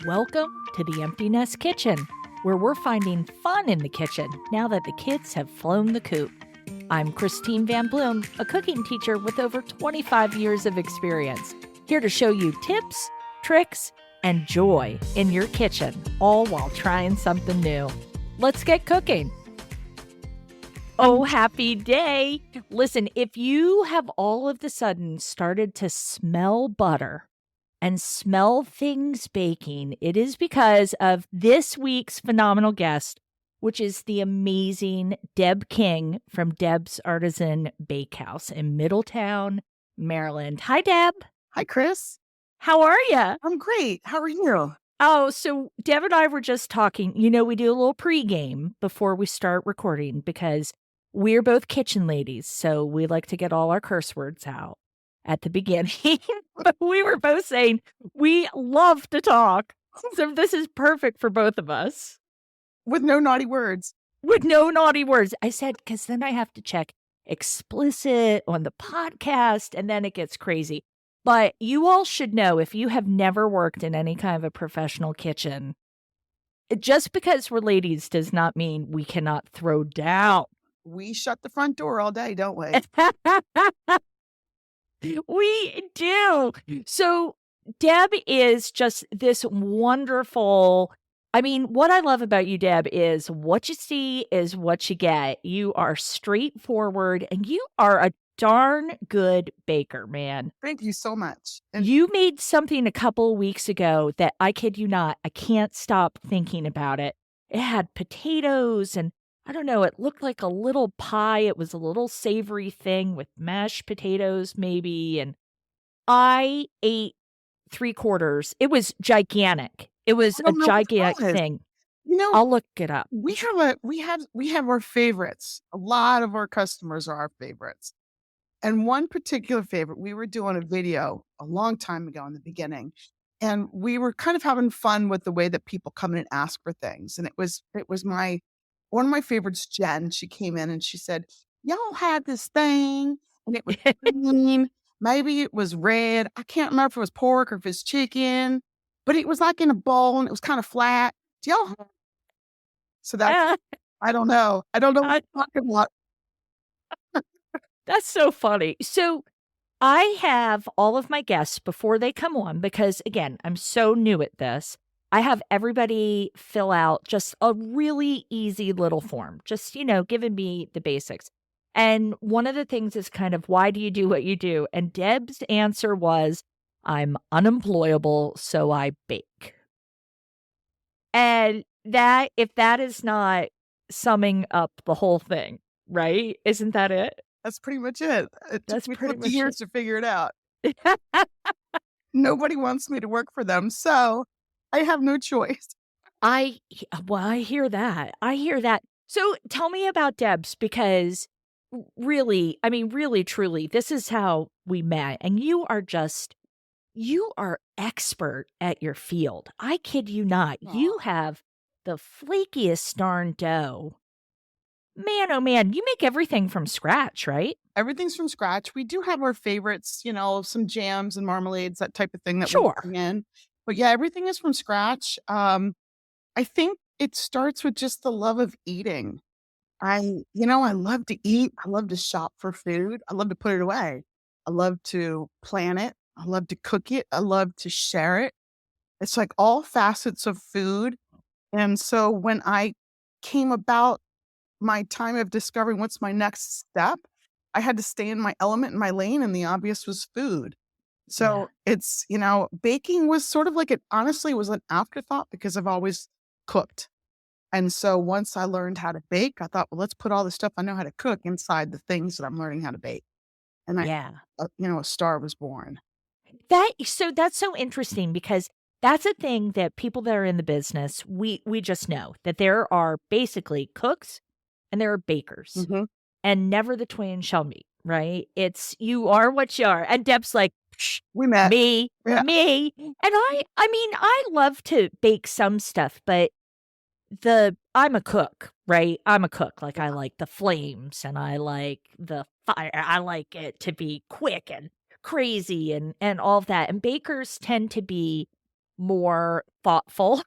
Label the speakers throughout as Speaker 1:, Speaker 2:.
Speaker 1: Welcome to the Empty Nest Kitchen, where we're finding fun in the kitchen now that the kids have flown the coop. I'm Christine Van Bloom, a cooking teacher with over 25 years of experience, here to show you tips, tricks, and joy in your kitchen, all while trying something new. Let's get cooking. Oh, happy day. Listen, if you have all of the sudden started to smell butter and smell things baking, it is because of this week's phenomenal guest, which is the amazing Deb King from Deb's Artisan Bakehouse in Middletown, Maryland. Hi, Deb.
Speaker 2: Hi, Chris.
Speaker 1: How are you?
Speaker 2: I'm great. How are you?
Speaker 1: Oh, so Deb and I were just talking. You know, we do a little pregame before we start recording because we're both kitchen ladies, so we like to get all our curse words out at the beginning. But we were both saying we love to talk. So this is perfect for both of us.
Speaker 2: With no naughty words.
Speaker 1: With no naughty words. I said, because then I have to check explicit on the podcast, and then it gets crazy. But you all should know, if you have never worked in any kind of a professional kitchen, just because we're ladies does not mean we cannot throw down.
Speaker 2: We shut the front door all day, don't we?
Speaker 1: We do. So Deb is just this wonderful. I mean, what I love about you, Deb, is what you see is what you get. You are straightforward and you are a darn good baker, man.
Speaker 2: Thank you so much.
Speaker 1: And you made something a couple of weeks ago that, I kid you not, I can't stop thinking about it. It had potatoes and I don't know, it looked like a little pie. It was a little savory thing with mashed potatoes maybe. And I ate 3/4. It was gigantic. It was a gigantic thing.
Speaker 2: You know,
Speaker 1: I'll look it up.
Speaker 2: We have our favorites. A lot of our customers are our favorites. And one particular favorite, we were doing a video a long time ago in the beginning, and we were kind of having fun with the way that people come in and ask for things. And it was one of my favorites, Jen. She came in and she said, "Y'all had this thing, and it was green. Maybe it was red. I can't remember if it was pork or if it's chicken, but it was like in a bowl and it was kind of flat. Do y'all have?" So that's, I don't know. I don't know what you're talking about.
Speaker 1: That's so funny. So I have all of my guests before they come on, because again, I'm so new at this. I have everybody fill out just a really easy little form, just, giving me the basics. And one of the things is kind of, why do you do what you do? And Deb's answer was, I'm unemployable, so I bake. And that, if that is not summing up the whole thing, right? Isn't that it?
Speaker 2: That's pretty much it. It
Speaker 1: That's
Speaker 2: took me
Speaker 1: pretty
Speaker 2: 50
Speaker 1: much
Speaker 2: years
Speaker 1: it.
Speaker 2: to figure it out. Nobody wants me to work for them, so I have no choice.
Speaker 1: I hear that. I hear that. So tell me about Deb's, because really, I mean, really, truly, this is how we met. And you are expert at your field. I kid you not.
Speaker 2: Aw.
Speaker 1: You have the flakiest darn dough. Man, oh man, you make everything from scratch, right?
Speaker 2: Everything's from scratch. We do have our favorites, some jams and marmalades, that type of thing that
Speaker 1: Sure.
Speaker 2: we bring in. But yeah, everything is from scratch. I think it starts with just the love of eating. I love to eat. I love to shop for food. I love to put it away. I love to plan it. I love to cook it. I love to share it. It's like all facets of food. And so when I came about my time of discovering what's my next step, I had to stay in my element, in my lane, and the obvious was food. So it's, baking was sort of like honestly was an afterthought because I've always cooked. And so once I learned how to bake, I thought, well, let's put all the stuff I know how to cook inside the things that I'm learning how to bake. And a star was born.
Speaker 1: That's so interesting, because that's a thing that people that are in the business, we just know that there are basically cooks and there are bakers,
Speaker 2: Mm-hmm.
Speaker 1: and never the twain shall meet, right? It's, you are what you are. And Deb's like,
Speaker 2: we met.
Speaker 1: Me. And I mean, I love to bake some stuff, but I'm a cook, right? I'm a cook. Like, I like the flames and I like the fire. I like it to be quick and crazy and all of that. And bakers tend to be more thoughtful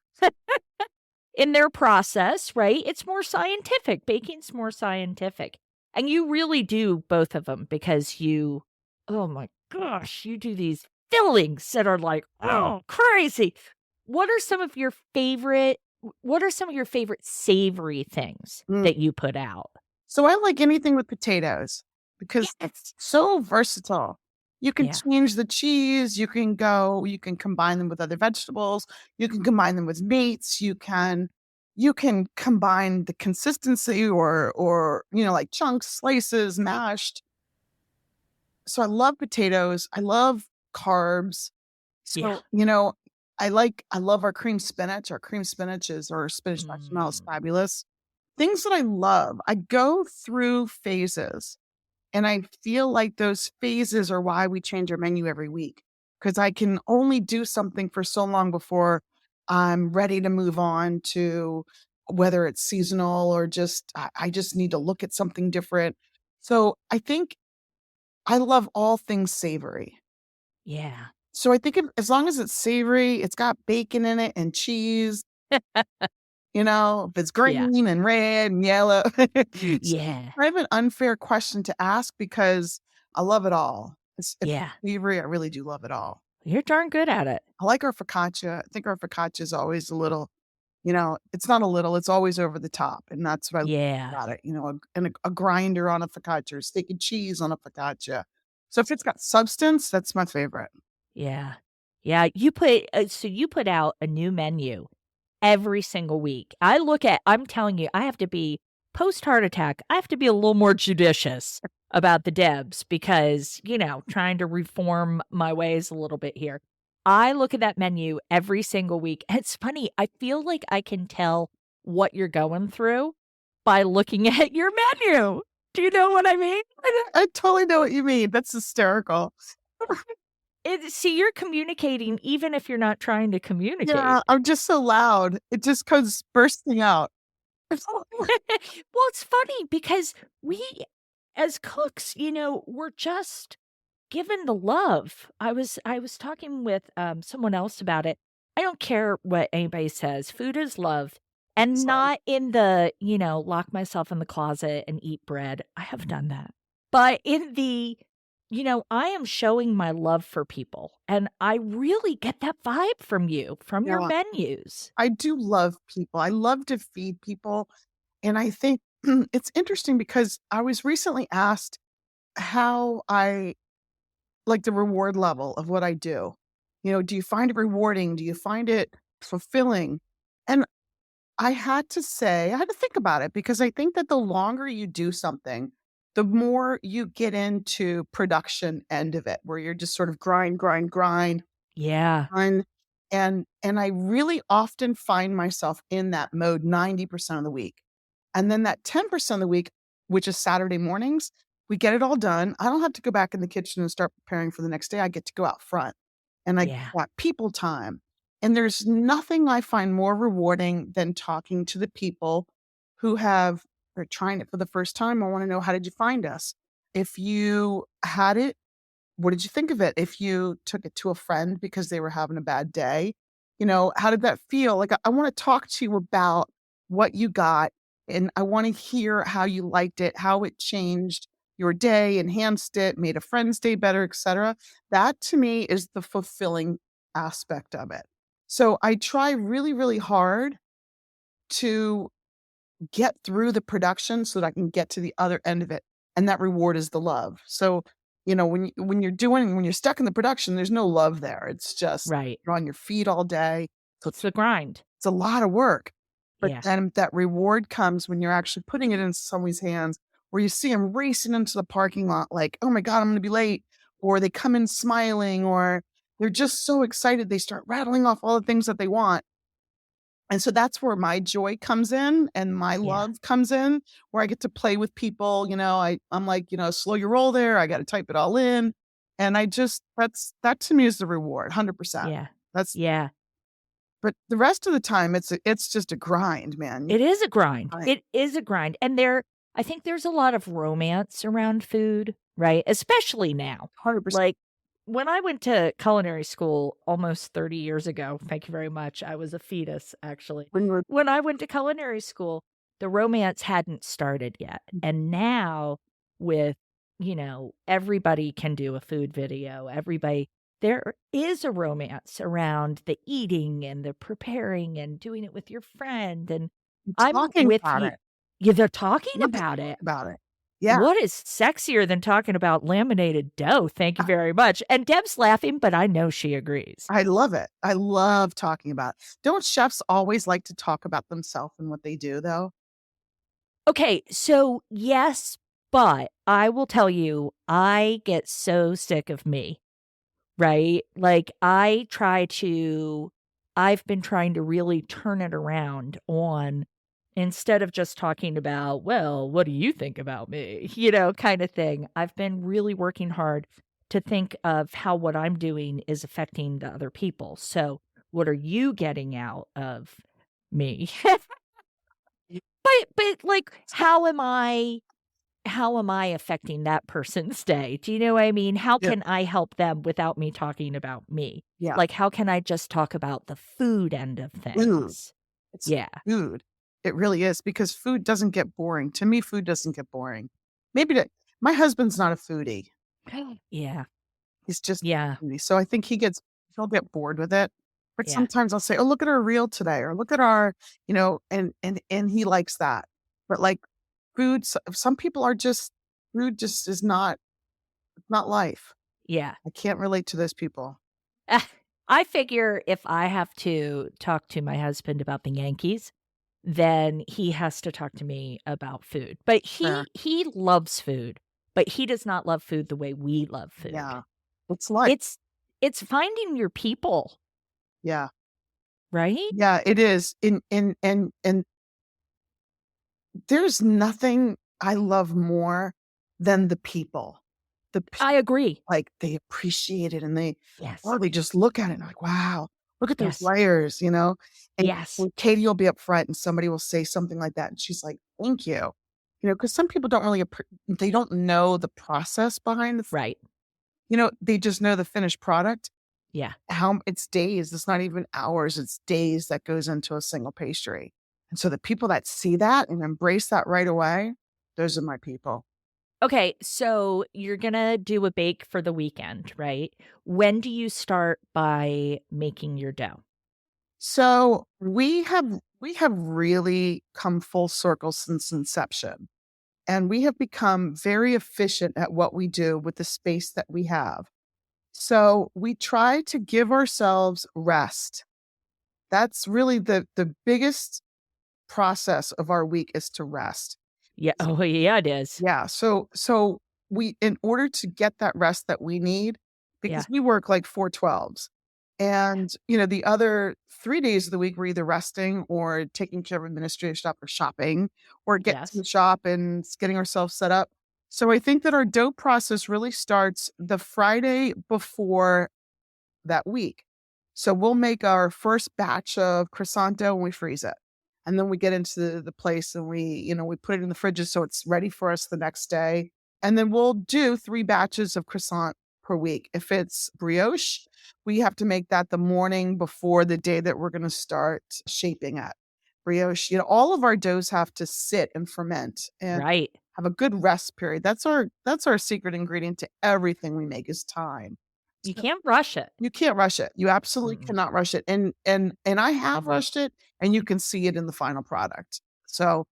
Speaker 1: in their process, right? It's more scientific. Baking's more scientific. And you really do both of them because oh my gosh, you do these fillings that are like, oh, crazy. What are some of your favorite savory things
Speaker 2: Mm.
Speaker 1: that you put out?
Speaker 2: So I like anything with potatoes because
Speaker 1: Yes.
Speaker 2: it's so versatile. You can
Speaker 1: Yeah.
Speaker 2: change the cheese, you can combine them with other vegetables, you can combine them with meats, you can combine the consistency or like chunks, slices, mashed. So I love potatoes. I love carbs.
Speaker 1: Yeah.
Speaker 2: So, I love our cream spinach. Our cream spinach is or spinach bechamel is
Speaker 1: Mm.
Speaker 2: fabulous. Things that I love. I go through phases, and I feel like those phases are why we change our menu every week. Because I can only do something for so long before I'm ready to move on to whether it's seasonal or just I just need to look at something different. So I think I love all things savory.
Speaker 1: Yeah.
Speaker 2: So I think as long as it's savory, it's got bacon in it and cheese, if it's
Speaker 1: Yeah.
Speaker 2: green and red and yellow. It's
Speaker 1: Yeah.
Speaker 2: kind of an unfair question to ask because I love it all. It's
Speaker 1: Yeah.
Speaker 2: savory. I really do love it all.
Speaker 1: You're darn good at it.
Speaker 2: I like our focaccia. I think our focaccia is always a little, it's not a little, it's always over the top. And that's what I love
Speaker 1: Yeah.
Speaker 2: about it. A grinder on a focaccia, or steak and cheese on a focaccia. So if it's got substance, that's my favorite.
Speaker 1: Yeah. Yeah, you put out a new menu every single week. I'm telling you, I have to be post-heart attack, I have to be a little more judicious about the Debs because, trying to reform my ways a little bit here. I look at that menu every single week, and it's funny, I feel like I can tell what you're going through by looking at your menu. Do you know what I mean?
Speaker 2: I totally know what you mean. That's hysterical.
Speaker 1: See, you're communicating even if you're not trying to
Speaker 2: Yeah,
Speaker 1: communicate.
Speaker 2: I'm just so loud. It just comes bursting out.
Speaker 1: Well, it's funny because we as cooks, we're just given the love. I was talking with someone else about it. I don't care what anybody says. Food is love. And
Speaker 2: So,
Speaker 1: not in the, lock myself in the closet and eat bread. I have done that. But in the, I am showing my love for people. And I really get that vibe from you, from your
Speaker 2: yeah,
Speaker 1: menus.
Speaker 2: I do love people. I love to feed people. And I think it's interesting because I was recently asked how I like the reward level of what I do. Do you find it rewarding? Do you find it fulfilling? And I had to think about it because I think that the longer you do something, the more you get into production end of it, where you're just sort of grind, grind, grind,
Speaker 1: Yeah.
Speaker 2: grind. And I really often find myself in that mode 90% of the week. And then that 10% of the week, which is Saturday mornings, we get it all done. I don't have to go back in the kitchen and start preparing for the next day. I get to go out front and I get
Speaker 1: Yeah.
Speaker 2: that people time. And there's nothing I find more rewarding than talking to the people who are trying it for the first time. I want to know, how did you find us? If you had it, what did you think of it? If you took it to a friend because they were having a bad day, how did that feel? Like, I want to talk to you about what you got, and I want to hear how you liked it, how it changed your day, enhanced it, made a friend's day better, etc. That to me is the fulfilling aspect of it. So I try really, really hard to get through the production so that I can get to the other end of it, and that reward is the love. So, when you're stuck in the production, there's no love there. It's just
Speaker 1: Right.
Speaker 2: you're on your feet all day. So
Speaker 1: It's the grind.
Speaker 2: it's a lot of work. But
Speaker 1: Yeah.
Speaker 2: then that reward comes when you're actually putting it into somebody's hands, where you see them racing into the parking lot like, "Oh my god, I'm gonna be late," or they come in smiling, or they're just so excited they start rattling off all the things that they want. And so that's where my joy comes in and my
Speaker 1: Yeah.
Speaker 2: love comes in, where I get to play with people. I'm like, slow your roll there. I got to type it all in. And that to me is the reward, 100%.
Speaker 1: Yeah.
Speaker 2: That's,
Speaker 1: Yeah.
Speaker 2: but the rest of the time, it's just a grind, man.
Speaker 1: It is a grind.
Speaker 2: Right.
Speaker 1: It is a grind. And I think there's a lot of romance around food, right? Especially now.
Speaker 2: 100%.
Speaker 1: Like, when I went to culinary school almost 30 years ago, thank you very much. I was a fetus, actually.
Speaker 2: When we're
Speaker 1: When I went to culinary school, the romance hadn't started yet. And now, with, everybody can do a food video, there is a romance around the eating and the preparing and doing it with your friend. And I'm
Speaker 2: talking
Speaker 1: with
Speaker 2: about
Speaker 1: you.
Speaker 2: it.
Speaker 1: Yeah, they're talking
Speaker 2: Let's
Speaker 1: about
Speaker 2: talk
Speaker 1: it.
Speaker 2: about it. Yeah.
Speaker 1: What is sexier than talking about laminated dough? Thank you very much. And Deb's laughing, but I know she agrees.
Speaker 2: I love it. I love talking about it. Don't chefs always like to talk about themselves and what they do, though?
Speaker 1: Okay, so yes, but I will tell you, I get so sick of me, right? Like, I've been trying to really turn it around on instead of just talking about, well, what do you think about me? Kind of thing. I've been really working hard to think of how what I'm doing is affecting the other people. So, what are you getting out of me? But like, how am I affecting that person's day? Do you know what I mean? How
Speaker 2: Yeah.
Speaker 1: can I help them without me talking about me?
Speaker 2: Yeah.
Speaker 1: Like, how can I just talk about the food end of
Speaker 2: Food.
Speaker 1: things?
Speaker 2: It's
Speaker 1: Yeah.
Speaker 2: food. It really is because food doesn't get boring. To me, food doesn't get boring. Maybe my husband's not a foodie.
Speaker 1: Yeah.
Speaker 2: He's just
Speaker 1: Yeah.
Speaker 2: a foodie. So I think he'll get bored with it. But
Speaker 1: Yeah.
Speaker 2: sometimes I'll say, "Oh, look at our reel today," or "Look at our," and he likes that. But like food, some people are just food just is not life.
Speaker 1: Yeah.
Speaker 2: I can't relate to those people.
Speaker 1: I figure if I have to talk to my husband about the Yankees, then he has to talk to me about food. But
Speaker 2: Fair.
Speaker 1: he loves food, but he does not love food the way we love food.
Speaker 2: Yeah. It's like,
Speaker 1: It's it's finding your people,
Speaker 2: yeah.
Speaker 1: right?
Speaker 2: Yeah, it is. And there's nothing I love more than the people. The
Speaker 1: I agree.
Speaker 2: like, they appreciate it and
Speaker 1: Yes.
Speaker 2: they just look at it and like, "Wow, look at those
Speaker 1: Yes.
Speaker 2: layers," And
Speaker 1: Yes.
Speaker 2: when Katie will be up front and somebody will say something like that, and she's like, "Thank you." Because some people don't really they don't know the process behind
Speaker 1: Right.
Speaker 2: they just know the finished product.
Speaker 1: Yeah.
Speaker 2: How it's days, it's not even hours, it's days that goes into a single pastry. And so the people that see that and embrace that right away, those are my people.
Speaker 1: Okay, so you're gonna do a bake for the weekend, right? When do you start by making your dough?
Speaker 2: So we have really come full circle since inception. And we have become very efficient at what we do with the space that we have. So we try to give ourselves rest. That's really the biggest process of our week is to rest.
Speaker 1: Yeah. Oh, yeah, it is.
Speaker 2: Yeah, so we in order to get that rest that we need,
Speaker 1: Yeah.
Speaker 2: because we work like 4/12s, and, the other 3 days of the week, we're either resting or taking care of administrative stuff or shopping or getting to
Speaker 1: Yes.
Speaker 2: the shop and getting ourselves set up. So I think that our dough process really starts the Friday before that week. So we'll make our first batch of croissant dough and we freeze it. And then we get into the place and we put it in the fridges so it's ready for us the next day. And then we'll do 3 batches of croissant per week. If it's brioche, we have to make that the morning before the day that we're going to start shaping it. Brioche, all of our doughs have to sit and ferment and
Speaker 1: Right.
Speaker 2: have a good rest period. That's our secret ingredient to everything we make is time.
Speaker 1: You can't rush it.
Speaker 2: You can't rush it. You absolutely
Speaker 1: Mm-mm.
Speaker 2: cannot rush it, and I have rushed it, and you can see it in the final product. So,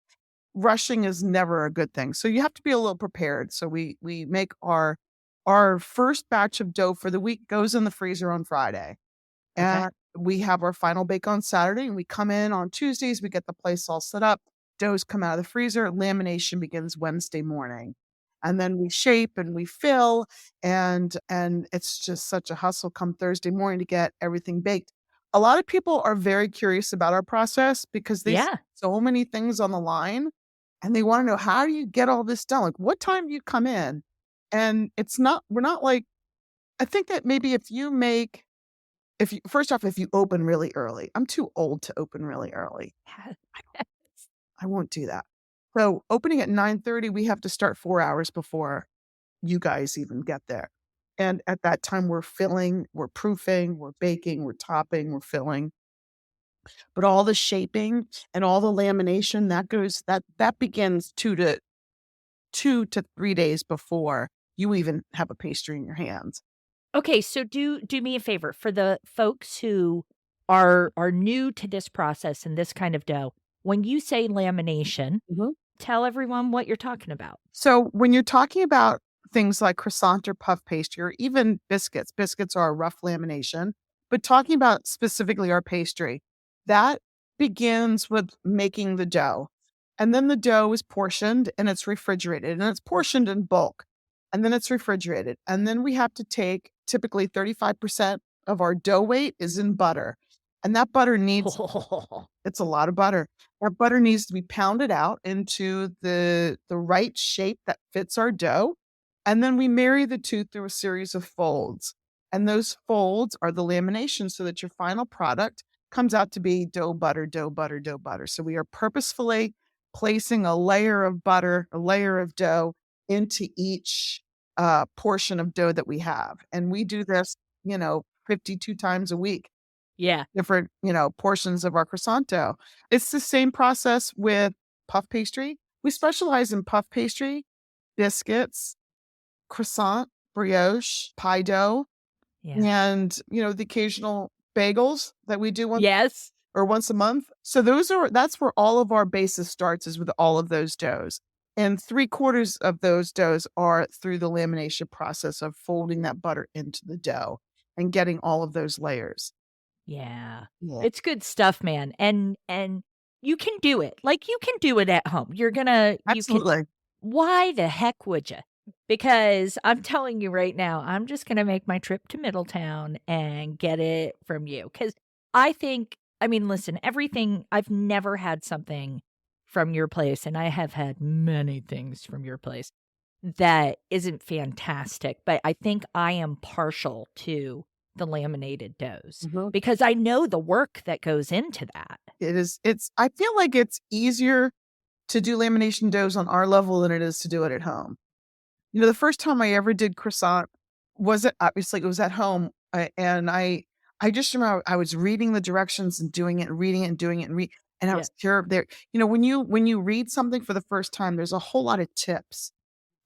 Speaker 2: rushing is never a good thing. So you have to be a little prepared. So we make our first batch of dough for the week goes in the freezer on Friday.
Speaker 1: Okay.
Speaker 2: And we have our final bake on Saturday, and we come in on Tuesdays, we get the place all set up. Doughs come out of the freezer, lamination begins Wednesday morning. And then we shape and we fill, and it's just such a hustle come Thursday morning to get everything baked. A lot of people are very curious about our process because they see
Speaker 1: Yeah.
Speaker 2: so many things on the line, and they wanna know, "How do you get all this done? Like, what time do you come in?" And we're not like I think that maybe if you first off, if you open really early, I'm too old to open really early. I won't do that. So opening at 9:30, we have to start 4 hours before you guys even get there. And at that time, we're filling, we're proofing, we're baking, we're topping, we're filling. But all the shaping and all the lamination that begins 2 to 3 days before you even have a pastry in your hands.
Speaker 1: Okay, so do me a favor for the folks who are new to this process and this kind of dough. When you say lamination, tell everyone what you're talking about.
Speaker 2: So when you're talking about things like croissant or puff pastry or even biscuits, biscuits are a rough lamination, but talking about specifically our pastry, that begins with making the dough. And then the dough is portioned and it's refrigerated and it's portioned in bulk. And then it's refrigerated. And then we have to take typically 35% of our dough weight is in butter. And that butter needs it's a lot of butter. Our butter needs to be pounded out into the right shape that fits our dough, and then we marry the two through a series of folds. And those folds are the lamination so that your final product comes out to be dough butter, dough butter, dough butter. So we are purposefully placing a layer of butter, a layer of dough into each portion of dough that we have. And we do this, 52 times a week,
Speaker 1: Yeah.
Speaker 2: different, portions of our croissant dough. It's the same process with puff pastry. We specialize in puff pastry, biscuits, croissant, brioche, pie dough,
Speaker 1: Yeah.
Speaker 2: and, the occasional bagels that we do
Speaker 1: Yes.
Speaker 2: once a month. So that's where all of our basis starts, is with all of those doughs. And 3/4 of those doughs are through the lamination process of folding that butter into the dough and getting all of those layers.
Speaker 1: Yeah.
Speaker 2: Yeah,
Speaker 1: It's good stuff, man, and you can do it. Like, you can do it at home. You can
Speaker 2: absolutely.
Speaker 1: why the heck would you? Because I'm telling you right now, I'm just gonna make my trip to Middletown and get it from you. Because I mean, listen, everything I've never had something from your place, and I have had many things from your place that isn't fantastic, but I think I am partial to the laminated doughs
Speaker 2: Mhm.
Speaker 1: because I know the work that goes into that.
Speaker 2: I feel like it's easier to do lamination doughs on our level than it is to do it at home. The first time I ever did croissant it was at home, and I just remember I was reading the directions and doing it and reading it and doing it and I
Speaker 1: Yeah.
Speaker 2: was sure there when you read something for the first time, there's a whole lot of tips.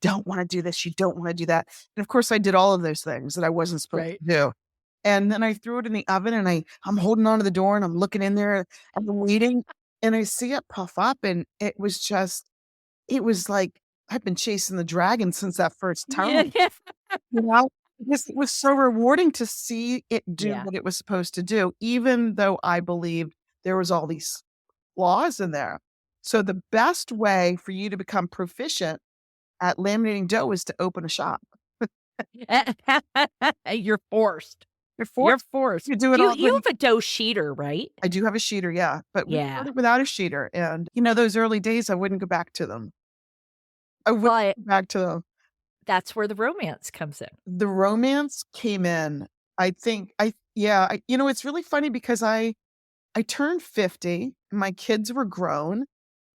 Speaker 2: Don't wanna do this, you don't wanna do that, and of course, I did all of those things that I wasn't supposed
Speaker 1: Right.
Speaker 2: to do, and then I threw it in the oven, and I'm holding on to the door, and I'm looking in there, and I'm waiting, and I see it puff up, and it was like I've been chasing the dragon since that first
Speaker 1: Yeah.
Speaker 2: time, you know? Because it was so rewarding to see it do
Speaker 1: Yeah.
Speaker 2: what it was supposed to do, even though I believed there was all these flaws in there. So the best way for you to become proficient at laminating dough is to open a shop.
Speaker 1: You're forced.
Speaker 2: You're
Speaker 1: You're
Speaker 2: forced
Speaker 1: forced.
Speaker 2: to do it all
Speaker 1: You
Speaker 2: when
Speaker 1: have a dough sheeter, right?
Speaker 2: I do have a sheeter, yeah, but we
Speaker 1: Yeah.
Speaker 2: started without a sheeter, and, those early days, I wouldn't go back to them. I wouldn't
Speaker 1: But
Speaker 2: go back to them.
Speaker 1: that's where the romance comes in.
Speaker 2: The romance came in, I think I yeah, it's really funny because I turned 50, my kids were grown,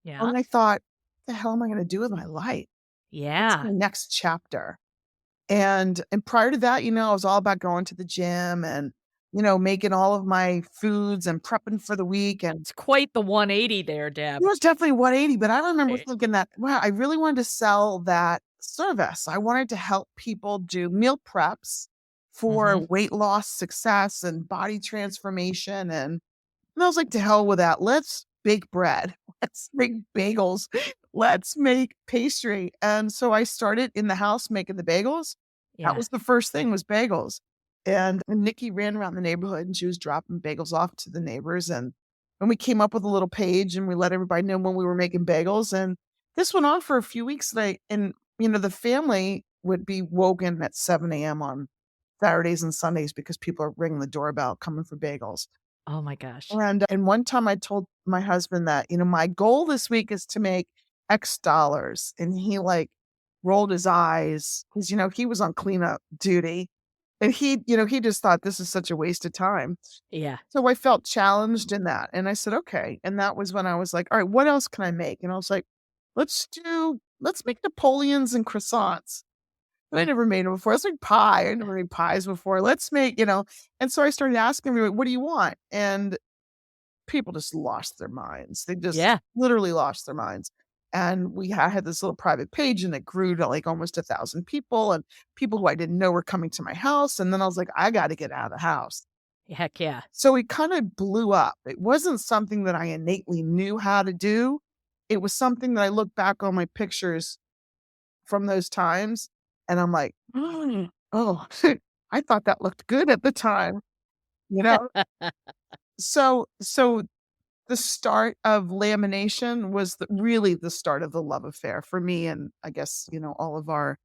Speaker 1: Yeah.
Speaker 2: and I thought, "The hell am I gonna do with my life? What's
Speaker 1: Yeah.
Speaker 2: my next chapter?" And prior to that, I was all about going to the gym and, making all of my foods and prepping for the week, and
Speaker 1: It's quite the 180 there,
Speaker 2: it
Speaker 1: Deb.
Speaker 2: was definitely 180, but I remember
Speaker 1: Right.
Speaker 2: thinking that, wow, I really wanted to sell that service. I wanted to help people do meal preps for
Speaker 1: Mhm.
Speaker 2: weight loss success and body transformation, and I was like, "To hell with that. Let's bake bread. Let's make bagels. Let's make pastry." And so I started in the house making the bagels. That
Speaker 1: Yeah.
Speaker 2: was the first thing, was bagels. And Nikki ran around the neighborhood and she was dropping bagels off to the neighbors. And we came up with a little page and we let everybody know when we were making bagels. And this went on for a few weeks. The family would be woken at 7 a.m. on Saturdays and Sundays because people are ringing the doorbell coming for bagels.
Speaker 1: Oh my gosh.
Speaker 2: And one time I told my husband that, my goal this week is to make X dollars. And he like rolled his eyes because, he was on cleanup duty. And he just thought this is such a waste of time.
Speaker 1: Yeah.
Speaker 2: So I felt challenged in that. And I said, okay. And that was when I was like, all right, what else can I make? And I was like, let's make Napoleons and croissants. I never made them before. Let's make pie. I never made pies before. Let's make, and so I started asking everybody, what do you want? And people just lost their minds. They just
Speaker 1: Yeah.
Speaker 2: literally lost their minds. And I had this little private page and it grew to like almost 1,000 people and people who I didn't know were coming to my house. And then I was like, I got to get out of the house.
Speaker 1: Heck yeah.
Speaker 2: So it kind of blew up. It wasn't something that I innately knew how to do. It was something that I look back on my pictures from those times and I'm like, oh, I thought that looked good at the time, you know? So the start of lamination was really the start of the love affair for me and I guess, all of our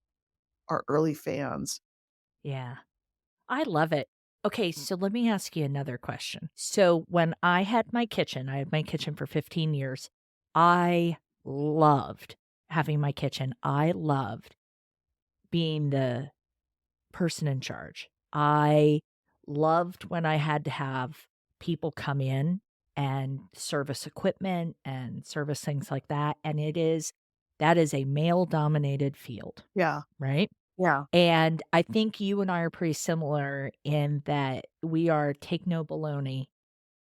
Speaker 2: early fans.
Speaker 1: Yeah. I love it. Okay, so let me ask you another question. So when I had my kitchen for 15 years. I loved having my kitchen. I loved being the person in charge. I loved when I had to have people come in and service equipment and service things like that. And that is a male dominated field,
Speaker 2: Yeah.
Speaker 1: right?
Speaker 2: Yeah.
Speaker 1: And I think you and I are pretty similar in that we are take no baloney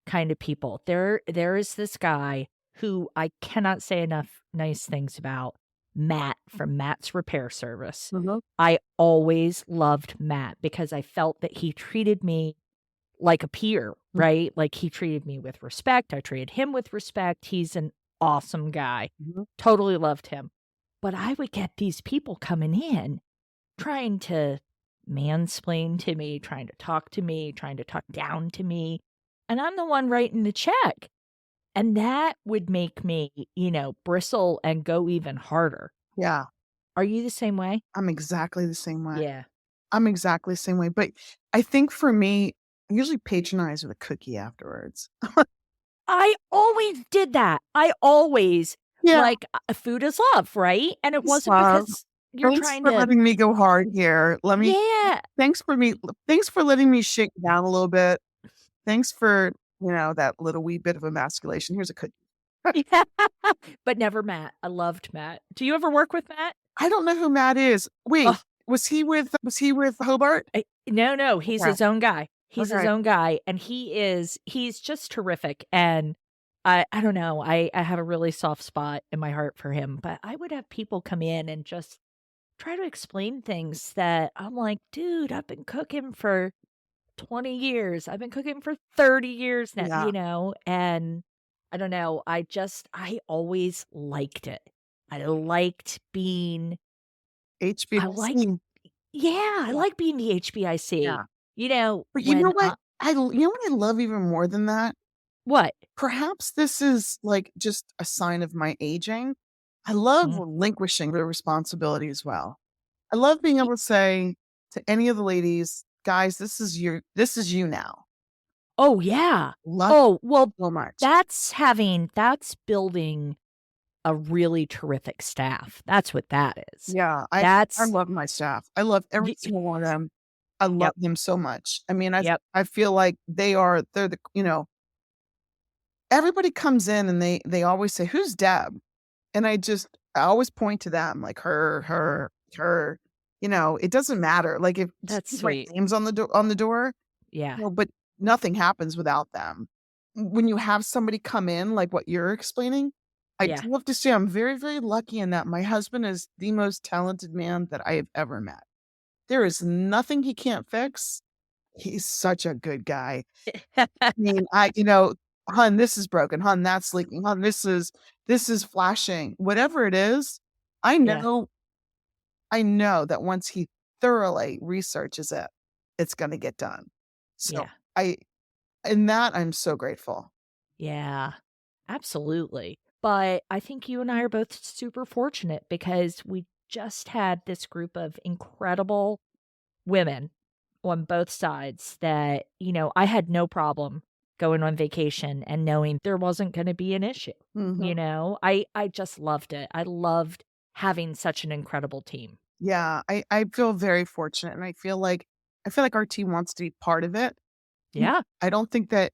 Speaker 1: kind of people. There is this guy who I cannot say enough nice things about, Matt from Matt's Repair Service.
Speaker 2: Mhm.
Speaker 1: I always loved Matt because I felt that he treated me like a peer, right? Like he treated me with respect. I treated him with respect. He's an awesome guy.
Speaker 2: Mhm.
Speaker 1: Totally loved him. But I would get these people coming in trying to mansplain to me, trying to talk to me, trying to talk down to me. And I'm the one writing the check. And that would make me, bristle and go even harder.
Speaker 2: Yeah.
Speaker 1: Are you the same way?
Speaker 2: I'm exactly the same way.
Speaker 1: Yeah.
Speaker 2: I'm exactly the same way. But I think for me, I usually patronize with a cookie afterwards.
Speaker 1: I always did that. I always
Speaker 2: Yeah.
Speaker 1: food is love, right? And it wasn't
Speaker 2: Love.
Speaker 1: because you're
Speaker 2: Thanks
Speaker 1: trying
Speaker 2: for
Speaker 1: to,
Speaker 2: letting me go hard here.
Speaker 1: yeah.
Speaker 2: Thanks for letting me shake down a little bit. Thanks for, that little wee bit of emasculation. Here's a cookie.
Speaker 1: Yeah. But never Matt. I loved Matt. Do you ever work with Matt?
Speaker 2: I don't know who Matt is. Wait,
Speaker 1: Oh,
Speaker 2: was he with Hobart?
Speaker 1: no, he's
Speaker 2: Okay.
Speaker 1: his own guy. He's his
Speaker 2: Okay.
Speaker 1: own guy, and he's just terrific, and I don't know, I have a really soft spot in my heart for him, but I would have people come in and just try to explain things that I'm like, "Dude, I've been cooking for 20 years. I've been cooking for 30 years now,"
Speaker 2: Yeah.
Speaker 1: and I don't know, I always liked it. I liked being I like
Speaker 2: HBIC.
Speaker 1: yeah, I
Speaker 2: Yeah.
Speaker 1: like being the HBIC.
Speaker 2: Yeah. But you know
Speaker 1: When
Speaker 2: what? You know what I love even more than that?
Speaker 1: what?
Speaker 2: Perhaps this is like just a sign of my aging. I love
Speaker 1: Mm.
Speaker 2: relinquishing the responsibility as well. I love being
Speaker 1: Y
Speaker 2: able to say to any of the ladies, guys, this is you now.
Speaker 1: Oh, yeah.
Speaker 2: Love
Speaker 1: Oh, well,
Speaker 2: you so much.
Speaker 1: that's building a really terrific staff. That's what that is.
Speaker 2: Yeah, I
Speaker 1: That's
Speaker 2: love my staff. I love every
Speaker 1: y
Speaker 2: single one of them. I love
Speaker 1: Yep,
Speaker 2: them so much. I mean,
Speaker 1: yep,
Speaker 2: I feel like they're the everybody comes in and they always say, "Who's Deb?" And I always point to them like her. It doesn't matter. Like if
Speaker 1: that's
Speaker 2: just write
Speaker 1: sweet.
Speaker 2: names on the door,
Speaker 1: Yeah,
Speaker 2: but nothing happens without them. When you have somebody come in like what you're explaining, I
Speaker 1: yeah.
Speaker 2: do have to say I'm very, very lucky in that my husband is the most talented man that I have ever met. There is nothing he can't fix. He's such a good guy. I mean, "Hon, this is broken. Hon, that's leaking. Hon, this is flashing." Whatever it is, I
Speaker 1: Yeah,
Speaker 2: know I know that once he thoroughly researches it, it's gonna get done. So,
Speaker 1: yeah,
Speaker 2: I in that, I'm so grateful.
Speaker 1: yeah, absolutely. But I think you and I are both super fortunate because we just had this group of incredible women on both sides that, I had no problem going on vacation and knowing there wasn't gonna be an issue,
Speaker 2: Mhm.
Speaker 1: I just loved it. I loved having such an incredible team.
Speaker 2: Yeah, I feel very fortunate, and I feel like our team wants to be part of it. Mm,
Speaker 1: Yeah.
Speaker 2: I don't think that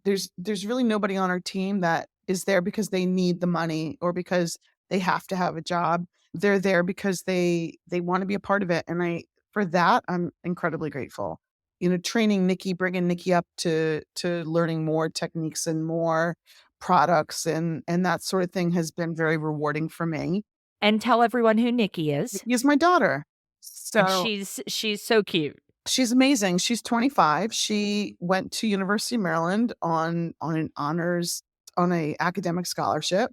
Speaker 2: there's really nobody on our team that is there because they need the money or because They have to have a job. They're there because they want to be a part of it. And for that, I'm incredibly grateful. Training Nikki, bringing Nikki up to learning more techniques and more products and that sort of thing has been very rewarding for me.
Speaker 1: And tell everyone who Nikki is.
Speaker 2: Nikki is my daughter.
Speaker 1: And
Speaker 2: So
Speaker 1: she's so cute.
Speaker 2: she's amazing. She's 25. She went to University of Maryland on an honors on a academic scholarship,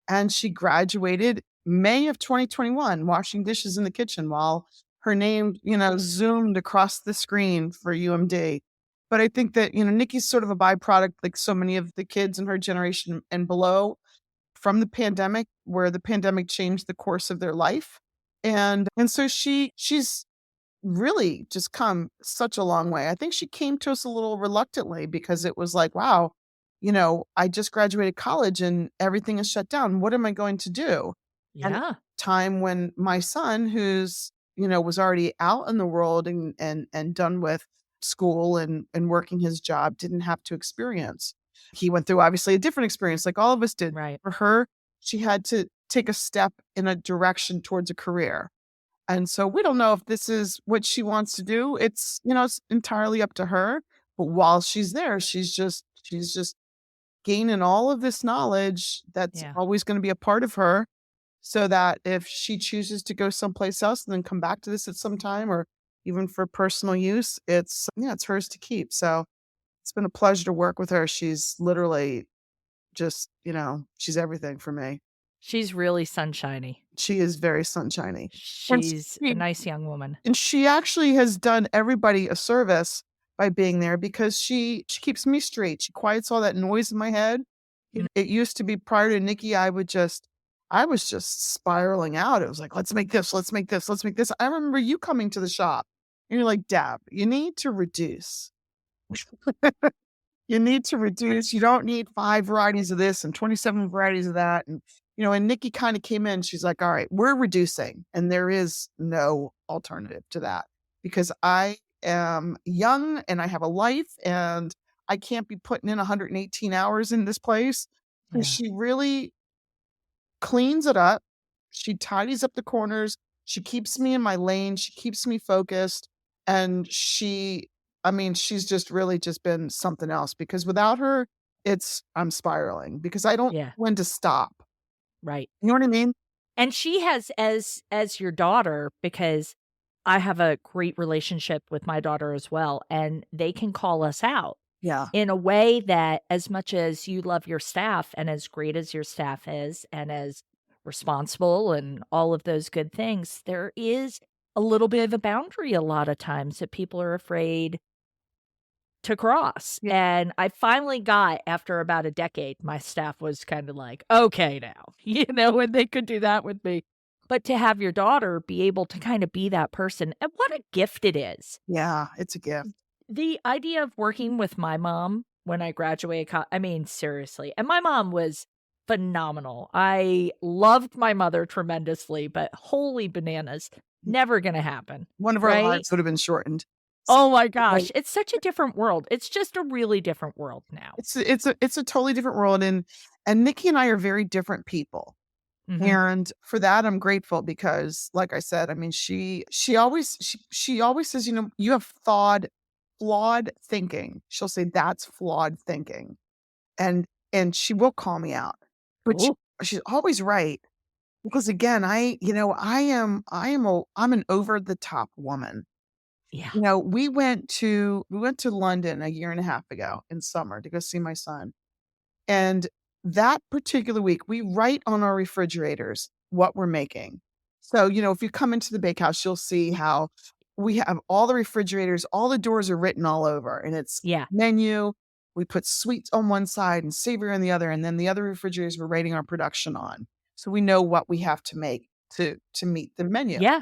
Speaker 2: and she graduated May of 2021, washing dishes in the kitchen while her name, zoomed across the screen for UMD. But I think that, Nikki's sort of a byproduct, like so many of the kids in her generation and below, from the pandemic, where the pandemic changed the course of their life. And so she's really just come such a long way. I think she came to us a little reluctantly because it was like, wow, I just graduated college and everything is shut down. What am I going to do? And
Speaker 1: Yeah.
Speaker 2: time when my son, who's, was already out in the world and done with school and working his job, didn't have to experience. He went through obviously a different experience like all of us did.
Speaker 1: Right.
Speaker 2: For her, she had to take a step in a direction towards a career. And so we don't know if this is what she wants to do. It's entirely up to her. But while she's there, she's just gaining all of this knowledge that's
Speaker 1: Yeah.
Speaker 2: always going to be a part of her so that if she chooses to go someplace else and then come back to this at some time or even for personal use, it's hers to keep. So it's been a pleasure to work with her. She's literally just, she's everything for me.
Speaker 1: She's really sunshiny.
Speaker 2: She is very sunshiny. And
Speaker 1: She's a
Speaker 2: she
Speaker 1: nice young woman.
Speaker 2: And she actually has done everybody a service by being there because she keeps me straight. She quiets all that noise in my head.
Speaker 1: Mm.
Speaker 2: It used to be prior to Nikki, I was just spiraling out. It was like, let's make this, let's make this, let's make this. I remember you coming to the shop and you're like, Deb, you need to reduce. You need to reduce. You don't need 5 varieties of this and 27 varieties of that. And Nikki kind of came in. She's like, all right, we're reducing. And there is no alternative to that because I am young and I have a life and I can't be putting in 118 hours in this place. And
Speaker 1: Yeah.
Speaker 2: she really cleans it up. She tidies up the corners. She keeps me in my lane. She keeps me focused. And she's just really just been something else because without her, I'm spiraling because I don't know
Speaker 1: Yeah.
Speaker 2: when to stop.
Speaker 1: Right.
Speaker 2: You know what I mean?
Speaker 1: And she has as your daughter, because I have a great relationship with my daughter as well, and they can call us out
Speaker 2: Yeah.
Speaker 1: in a way that as much as you love your staff and as great as your staff is and as responsible and all of those good things, there is a little bit of a boundary a lot of times that people are afraid to cross.
Speaker 2: Yeah.
Speaker 1: And I finally got, after about a decade, my staff was kind of like, okay now, and they could do that with me. But to have your daughter be able to kind of be that person, and what a gift it is.
Speaker 2: Yeah. It's a gift.
Speaker 1: The idea of working with my mom when I graduated, I mean, seriously. And my mom was phenomenal. I loved my mother tremendously, but holy bananas, never going to happen.
Speaker 2: One of our
Speaker 1: Right?
Speaker 2: lives would have been shortened.
Speaker 1: Oh my gosh, it's such a different world. It's just a really different world now.
Speaker 2: It's a totally different world. And Nikki and I are very different people.
Speaker 1: Mhm.
Speaker 2: And for that, I'm grateful because, like I said, I mean, she always says, you have flawed thinking. She'll say that's flawed thinking, and she will call me out, but
Speaker 1: Ooh,
Speaker 2: she's always right because again, I'm an over the top woman.
Speaker 1: yeah,
Speaker 2: We went to London a year and a half ago in summer to go see my son. And that particular week, we write on our refrigerators what we're making. So, if you come into the bakehouse, you'll see how we have all the refrigerators, all the doors are written all over, and it's
Speaker 1: yeah,
Speaker 2: menu. We put sweets on one side and savory on the other, and then the other refrigerators we're writing our production on. So we know what we have to make to meet the menu.
Speaker 1: yeah,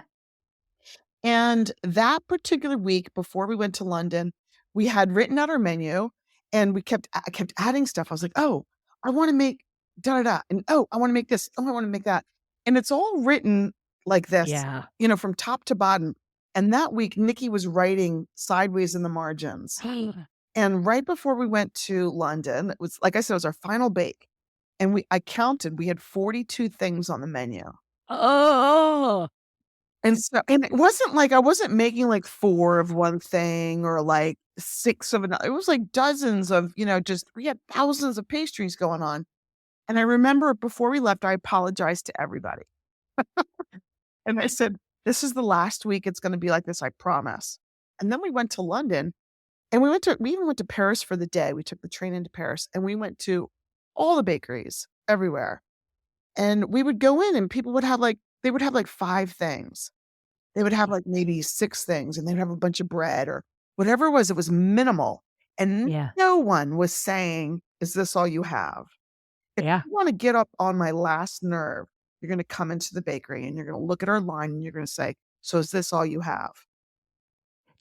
Speaker 2: And that particular week before we went to London, we had written out our menu and I kept adding stuff. I was like, "Oh, I want to make da da da." And, "Oh, I want to make this. Oh, I want to make that." And it's all written like this,
Speaker 1: yeah.
Speaker 2: from top to bottom. And that week, Nikki was writing sideways in the margins. And right before we went to London, it was, like I said, it was our final bake. And I counted, we had 42 things on the menu.
Speaker 1: Oh,
Speaker 2: And it wasn't like I wasn't making like 4 of one thing or like 6 of another. It was like dozens of, just we had thousands of pastries going on. And I remember before we left, I apologized to everybody. And I said, "This is the last week it's gonna be like this, I promise." And then we went to London, and we even went to Paris for the day. We took the train into Paris, and we went to all the bakeries everywhere. And we would go in and people would have like they would have like 5 things. They would have like maybe 6 things, and they'd have a bunch of bread or whatever it was minimal. And
Speaker 1: yeah.
Speaker 2: no one was saying, "Is this all you have?" If
Speaker 1: Yeah.
Speaker 2: you wanna get up on my last nerve, you're gonna come into the bakery and you're gonna look at our line and you're gonna say, "So is this all you have?"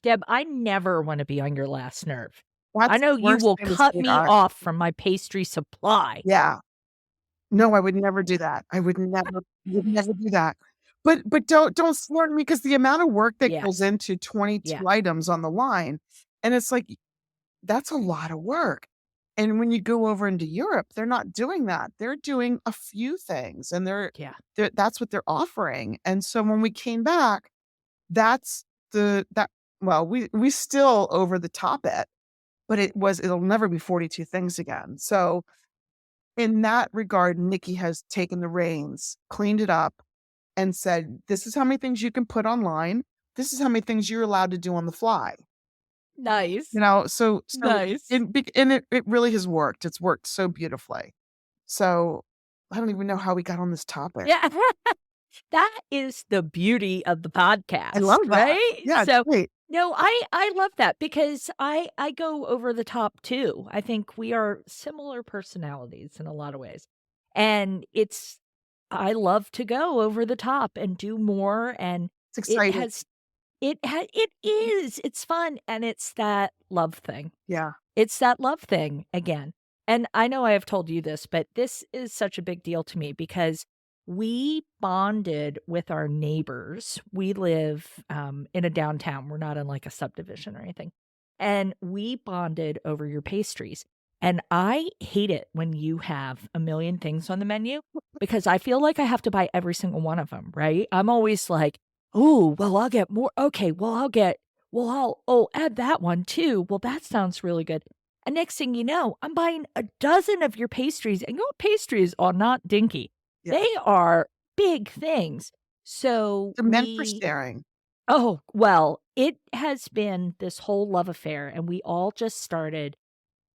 Speaker 1: Deb, I never wanna be on your last nerve. I
Speaker 2: That's
Speaker 1: know
Speaker 2: the
Speaker 1: you
Speaker 2: worst
Speaker 1: will
Speaker 2: thing to
Speaker 1: cut
Speaker 2: say to
Speaker 1: me
Speaker 2: our
Speaker 1: off from my pastry supply.
Speaker 2: Yeah. No, I would never do that. I would never do that. But don't swear to me because the amount of work that goes
Speaker 1: Yes.
Speaker 2: into
Speaker 1: Yeah.
Speaker 2: 22 items on the line, and it's like, that's a lot of work. And when you go over into Europe, they're not doing that. They're doing a few things, and
Speaker 1: Yeah.
Speaker 2: that's what they're offering. And so when we came back, that's the that well, we still over the top it, but it'll never be 42 things again. So in that regard, Nikki has taken the reins, cleaned it up, and said, "This is how many things you can put online. This is how many things you're allowed to do on the fly."
Speaker 1: Nice.
Speaker 2: So
Speaker 1: Nice.
Speaker 2: it really has worked. It's worked so beautifully. So I don't even know how we got on this topic.
Speaker 1: Yeah. That is the beauty of the
Speaker 2: I
Speaker 1: podcast,
Speaker 2: love that.
Speaker 1: right?
Speaker 2: Yeah, it's
Speaker 1: So,
Speaker 2: great.
Speaker 1: no, I love that because I go over the top too. I think we are similar personalities in a lot of ways. And I love to go over the top and do more, and
Speaker 2: It's
Speaker 1: it
Speaker 2: exciting.
Speaker 1: has it is. It's fun, and it's that love thing.
Speaker 2: Yeah.
Speaker 1: It's that love thing again. And I know I have told you this, but this is such a big deal to me because we bonded with our neighbors. We live in a downtown. We're not in like a subdivision or anything. And we bonded over your pastries. And I hate it when you have a million things on the menu because I feel like I have to buy every single one of them, right? I'm always like, oh, well, I'll get more. Okay, I'll add that one too. Well, that sounds really good. And next thing you know, I'm buying a dozen of your pastries, and your pastries are not dinky.
Speaker 2: Yeah.
Speaker 1: They are big things. So
Speaker 2: They're meant for sharing.
Speaker 1: oh, well, it has been this whole love affair, and we all just started.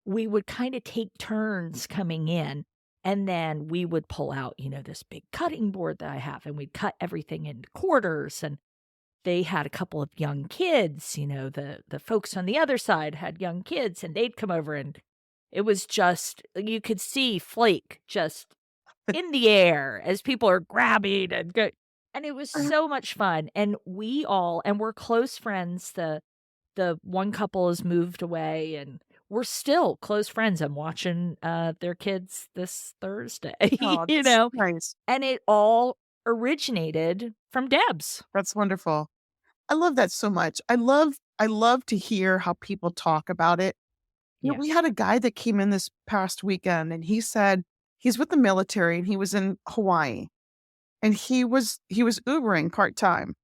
Speaker 1: We would kind of take turns coming in, and then we would pull out, this big cutting board that I have, and we'd cut everything into quarters. And they had a couple of young kids, the folks on the other side had young kids, and they'd come over, and it was just you could see flake just in the air as people are grabbing and go, and it was so much fun, and we're close friends. The one couple has moved away, and we're still close friends. I'm watching, their kids this Thursday,
Speaker 2: Oh,
Speaker 1: you
Speaker 2: that's
Speaker 1: know,
Speaker 2: nice.
Speaker 1: and it all originated from Deb's.
Speaker 2: That's wonderful. I love that so much. I love to hear how people talk about it.
Speaker 1: Yeah.
Speaker 2: We had a guy that came in this past weekend and he said he's with the military and he was in Hawaii and he was Ubering part-time.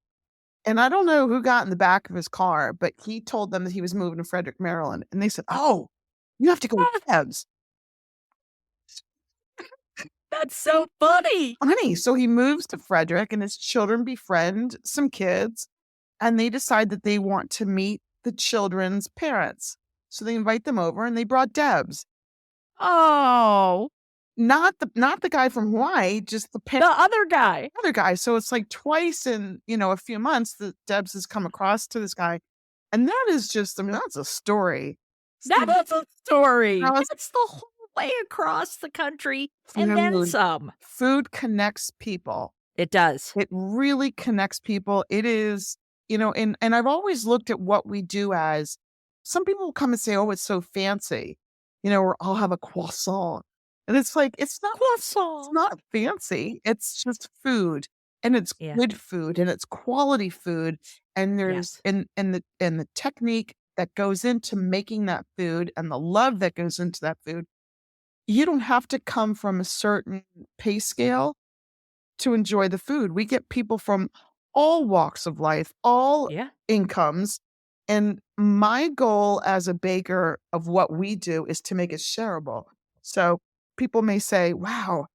Speaker 2: And I don't know who got in the back of his car, but he told them that he was moving to Frederick, Maryland. And they said, "Oh, you have to go to Deb's."
Speaker 1: That's so funny.
Speaker 2: Funny. So he moves to Frederick and his children befriend some kids and they decide that they want to meet the children's parents. So they invite them over and they brought Deb's.
Speaker 1: Oh,
Speaker 2: Not the guy from Hawaii, just the
Speaker 1: the other guy.
Speaker 2: other guy. So it's like twice in, a few months that Deb's has come across to this guy. And that is just, I mean, that's a story.
Speaker 1: That is a story.
Speaker 2: Now it's
Speaker 1: That's the whole way across the country and then
Speaker 2: food.
Speaker 1: some.
Speaker 2: Food connects people.
Speaker 1: It does.
Speaker 2: It really connects people. It is, and I've always looked at what we do as some people will come and say, "Oh, it's so fancy," or I'll have a croissant. And it's like, it's
Speaker 1: Croissant.
Speaker 2: not fancy. It's just food. And it's
Speaker 1: Yeah.
Speaker 2: good food and it's quality food. And there's
Speaker 1: Yes.
Speaker 2: and the technique that goes into making that food and the love that goes into that food. you don't have to come from a certain pay scale to enjoy the food. We get people from all walks of life, all
Speaker 1: Yeah.
Speaker 2: incomes. And my goal as a baker of what we do is to make it shareable. So people may say, wow,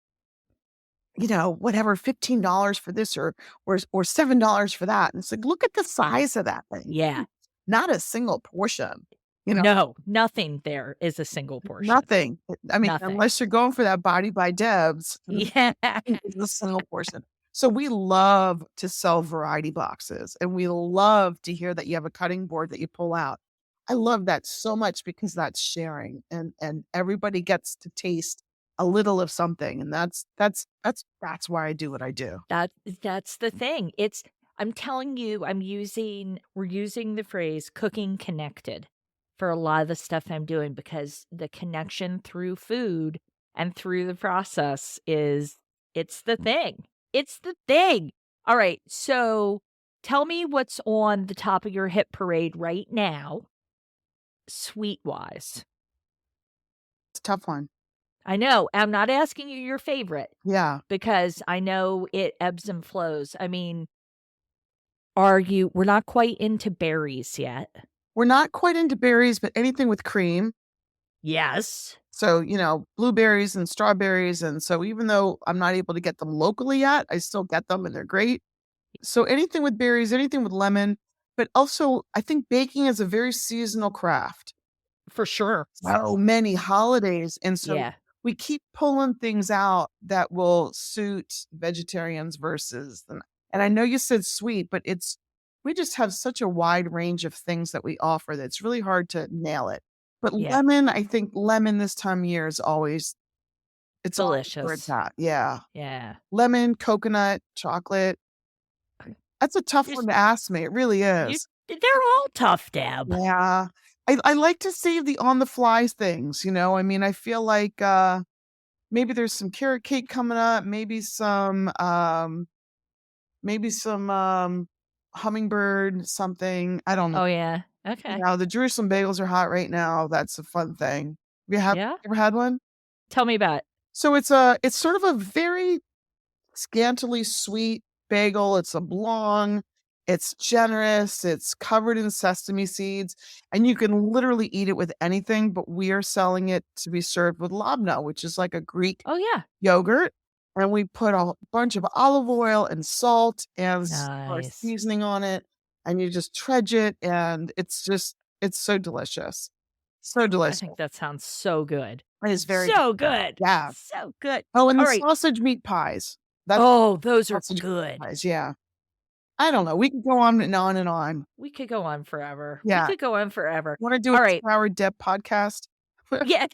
Speaker 2: whatever, $15 for this or $7 for that. And it's like, look at the size of that thing.
Speaker 1: Yeah.
Speaker 2: Not a single portion,
Speaker 1: No, nothing there is a single portion.
Speaker 2: nothing. I mean,
Speaker 1: Nothing.
Speaker 2: unless you're going for that body by Deb's,
Speaker 1: Yeah.
Speaker 2: it's a single portion. So we love to sell variety boxes and we love to hear that you have a cutting board that you pull out. I love that so much because that's sharing and everybody gets to taste a little of something. And that's why I do what I do.
Speaker 1: That's the thing. I'm telling you, we're using the phrase cooking connected for a lot of the stuff I'm doing because the connection through food and through the process it's the thing. It's the thing. All right. So tell me what's on the top of your hit parade right now, sweet wise.
Speaker 2: It's a tough one.
Speaker 1: I know. I'm not asking you your favorite
Speaker 2: Yeah.
Speaker 1: because I know it ebbs and flows. I mean, we're not quite into berries yet.
Speaker 2: We're not quite into berries, but anything with cream.
Speaker 1: Yes.
Speaker 2: So, blueberries and strawberries. And so even though I'm not able to get them locally yet, I still get them and they're great. So anything with berries, anything with lemon, but also I think baking is a very seasonal craft.
Speaker 1: For sure.
Speaker 2: So many holidays. And so
Speaker 1: Yeah.
Speaker 2: we keep pulling things out that will suit vegetarians and I know you said sweet, but we just have such a wide range of things that we offer that it's really hard to nail it. But
Speaker 1: Yeah.
Speaker 2: I think lemon this time of year is always where it's
Speaker 1: Delicious.
Speaker 2: at. Yeah.
Speaker 1: Yeah.
Speaker 2: Lemon, coconut, chocolate. That's a tough
Speaker 1: Just
Speaker 2: one to ask me. It really is.
Speaker 1: they're all tough, Deb.
Speaker 2: Yeah. I like to save the on the fly things, I mean, I feel like maybe there's some carrot cake coming up, maybe some hummingbird something. I don't know.
Speaker 1: Oh, yeah. Okay.
Speaker 2: The Jerusalem bagels are hot right now. That's a fun thing.
Speaker 1: Yeah.
Speaker 2: Ever had one?
Speaker 1: Tell me about it.
Speaker 2: So it's sort of a very scantily sweet bagel. It's oblong. It's generous. It's covered in sesame seeds, and you can literally eat it with anything. But we are selling it to be served with labna, which is like a Greek
Speaker 1: Oh, yeah.
Speaker 2: yogurt. And we put a bunch of olive oil and salt and our
Speaker 1: Nice.
Speaker 2: seasoning on it, and you just trudge it, and it's so delicious, so
Speaker 1: I
Speaker 2: delicious.
Speaker 1: think that sounds so good.
Speaker 2: It is very
Speaker 1: So good.
Speaker 2: Yeah.
Speaker 1: So good.
Speaker 2: Oh, and
Speaker 1: All
Speaker 2: the
Speaker 1: right.
Speaker 2: sausage meat pies.
Speaker 1: Those are
Speaker 2: Sausage
Speaker 1: good.
Speaker 2: pies, yeah. I don't know. We could go on and on and on.
Speaker 1: We could go on forever.
Speaker 2: Yeah.
Speaker 1: We could go on forever.
Speaker 2: Want to do
Speaker 1: All
Speaker 2: a
Speaker 1: right.
Speaker 2: 2-hour Deb podcast?
Speaker 1: Yeah.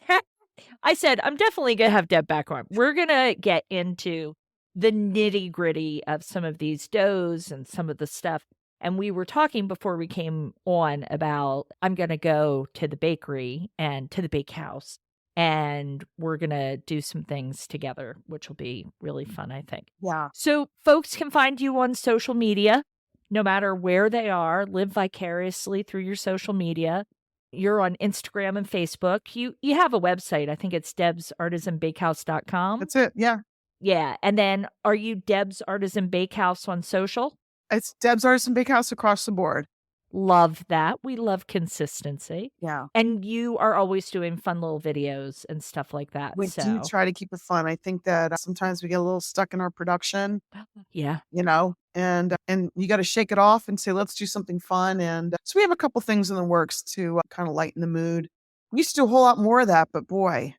Speaker 1: I said, I'm definitely going to have Deb back on. We're going to get into the nitty gritty of some of these doughs and some of the stuff. And we were talking before we came on about I'm going to go to the bakery and to the bakehouse, and we're going to do some things together, which will be really fun, I think.
Speaker 2: Yeah.
Speaker 1: So folks can find you on social media, no matter where they are, live vicariously through your social media. You're on Instagram and Facebook. You have a website. I think it's debsartisanbakehouse.com.
Speaker 2: That's it. Yeah.
Speaker 1: Yeah. And then are you Deb's Artisan Bakehouse on social?
Speaker 2: It's Deb's Artisan Bakehouse across the board.
Speaker 1: Love that. We love consistency.
Speaker 2: Yeah.
Speaker 1: And you are always doing fun little videos and stuff like that.
Speaker 2: We do try to keep it fun. I think that sometimes we get a little stuck in our production.
Speaker 1: Yeah.
Speaker 2: And you got to shake it off and say, let's do something fun. And so we have a couple things in the works to kind of lighten the mood. We used to do a whole lot more of that, but boy.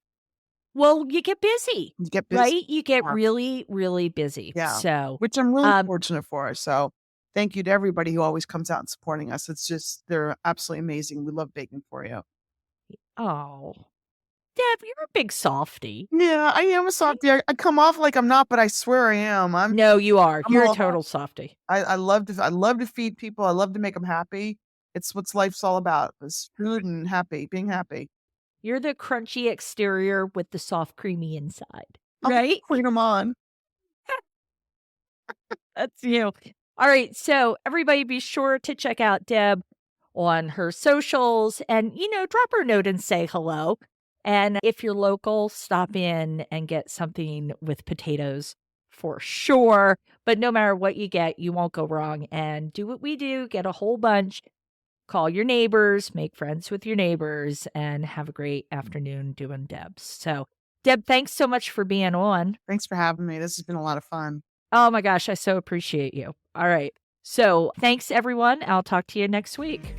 Speaker 1: Well, you get busy.
Speaker 2: You get busy.
Speaker 1: Right? You get really, really busy.
Speaker 2: Yeah.
Speaker 1: So,
Speaker 2: which I'm really fortunate for. So thank you to everybody who always comes out and supporting us. It's just, they're absolutely amazing. We love baking for you.
Speaker 1: Oh, Deb, you're a big softie.
Speaker 2: Yeah, I am a softie. I come off like I'm not, but I swear I am.
Speaker 1: No, you are. You're a total softie.
Speaker 2: I love to feed people. I love to make them happy. It's what life's all about: is food and being happy.
Speaker 1: You're the crunchy exterior with the soft, creamy inside, right?
Speaker 2: Bring them on.
Speaker 1: That's you. All right, so everybody be sure to check out Deb on her socials and, drop her a note and say hello. And if you're local, stop in and get something with potatoes for sure. But no matter what you get, you won't go wrong. And do what we do, get a whole bunch, call your neighbors, make friends with your neighbors, and have a great afternoon doing Debs. So, Deb, thanks so much for being on.
Speaker 2: Thanks for having me. This has been a lot of fun.
Speaker 1: Oh my gosh, I so appreciate you. All right. So, thanks everyone. I'll talk to you next week.